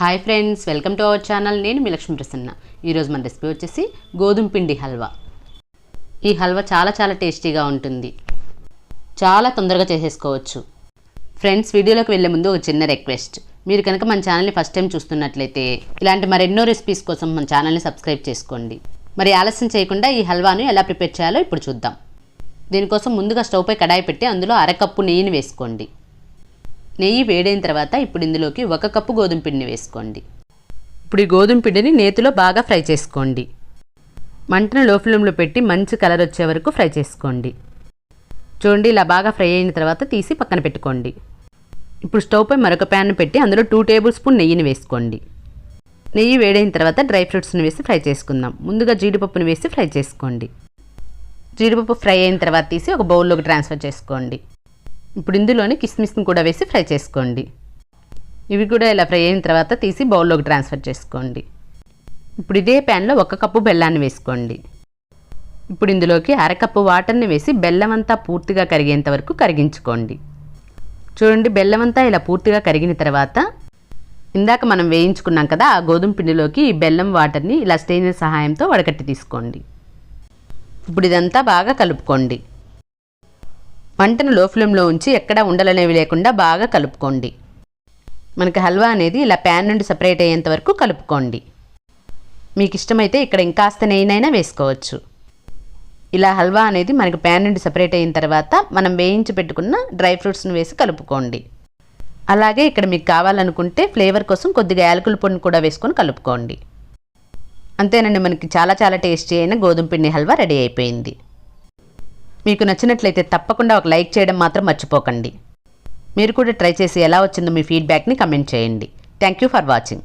Hi friends, welcome to our channel. నేను మీ లక్ష్మీ ప్రసన్న. ఈరోజు మన రెసిపీ వచ్చేసి గోధుమ పిండి హల్వా. ఈ హల్వా చాలా టేస్టీగా ఉంటుంది. చాలా తొందరగా చేసేసుకోవచ్చు. ఫ్రెండ్స్, వీడియోలోకి వెళ్ళే ముందు ఒక చిన్న రిక్వెస్ట్. మీరు కనుక మన ఛానల్ని ఫస్ట్ టైం చూస్తున్నట్లయితే ఇలాంటి మరెన్నో రెసిపీస్ కోసం మన ఛానల్ని సబ్స్క్రైబ్ చేసుకోండి. మరి ఆలస్యం చేయకుండా ఈ హల్వాను ఎలా ప్రిపేర్ చేయాలో ఇప్పుడు చూద్దాం. దీనికోసం ముందుగా స్టవ్పై కడాయి పెట్టి అందులో అరకప్పు నెయ్యిని వేసుకోండి. నెయ్యి వేడైన తర్వాత ఇప్పుడు ఇందులోకి 1 కప్పు గోధుమ పిండిని వేసుకోండి. ఇప్పుడు ఈ గోధుమ పిండిని నేతిలో బాగా ఫ్రై చేసుకోండి. మంటను లో ఫ్లేమ్లో పెట్టి మంచి కలర్ వచ్చే వరకు ఫ్రై చేసుకోండి. చూడండి, ఇలా బాగా ఫ్రై అయిన తర్వాత తీసి పక్కన పెట్టుకోండి. ఇప్పుడు స్టవ్పై మరొక ప్యాన్ పెట్టి అందులో 2 టేబుల్ స్పూన్ నెయ్యిని వేసుకోండి. నెయ్యి వేడైన తర్వాత డ్రై ఫ్రూట్స్ని వేసి ఫ్రై చేసుకుందాం. ముందుగా జీడిపప్పును వేసి ఫ్రై చేసుకోండి. జీడిపప్పు ఫ్రై అయిన తర్వాత తీసి ఒక బౌల్లోకి ట్రాన్స్ఫర్ చేసుకోండి. ఇప్పుడు ఇందులోని కిస్మిస్ని కూడా వేసి ఫ్రై చేసుకోండి. ఇవి కూడా ఇలా ఫ్రై అయిన తర్వాత తీసి బౌల్లోకి ట్రాన్స్ఫర్ చేసుకోండి. ఇప్పుడు ఇదే ప్యాన్లో 1 కప్పు బెల్లాన్ని వేసుకోండి. ఇప్పుడు ఇందులోకి అరకప్పు వాటర్ని వేసి బెల్లం అంతా పూర్తిగా కరిగేంత వరకు కరిగించుకోండి. చూడండి, బెల్లం అంతా ఇలా పూర్తిగా కరిగిన తర్వాత ఇందాక మనం వేయించుకున్నాం కదా, ఆ గోధుమ పిండిలోకి ఈ బెల్లం వాటర్ని ఇలా స్టెయినర్ సహాయంతో వడకట్టి తీసుకోండి. ఇప్పుడు ఇదంతా బాగా కలుపుకోండి. మంటను లో ఫ్లేమ్లో ఉంచి ఎక్కడా ఉండలనేవి లేకుండా బాగా కలుపుకోండి. మనకి హల్వా అనేది ఇలా ప్యాన్ నుండి సపరేట్ అయ్యేంత వరకు కలుపుకోండి. మీకు ఇష్టమైతే ఇక్కడ ఇంకాస్త నెయ్యినైనా వేసుకోవచ్చు. ఇలా హల్వా అనేది మనకి ప్యాన్ నుండి సపరేట్ అయిన తర్వాత మనం వేయించి పెట్టుకున్న డ్రై ఫ్రూట్స్ని వేసి కలుపుకోండి. అలాగే ఇక్కడ మీకు కావాలనుకుంటే ఫ్లేవర్ కోసం కొద్దిగా యాలకుల పొడిని కూడా వేసుకొని కలుపుకోండి. అంతేనండి, మనకి చాలా టేస్టీ అయిన గోధుమ పిండి హల్వా రెడీ అయిపోయింది. మీకు నచ్చినట్లయితే తప్పకుండా ఒక లైక్ చేయడం మాత్రం మర్చిపోకండి. మీరు కూడా ట్రై చేసి ఎలా వచ్చిందో మీ ఫీడ్బ్యాక్ని కమెంట్ చేయండి. Thank you for watching.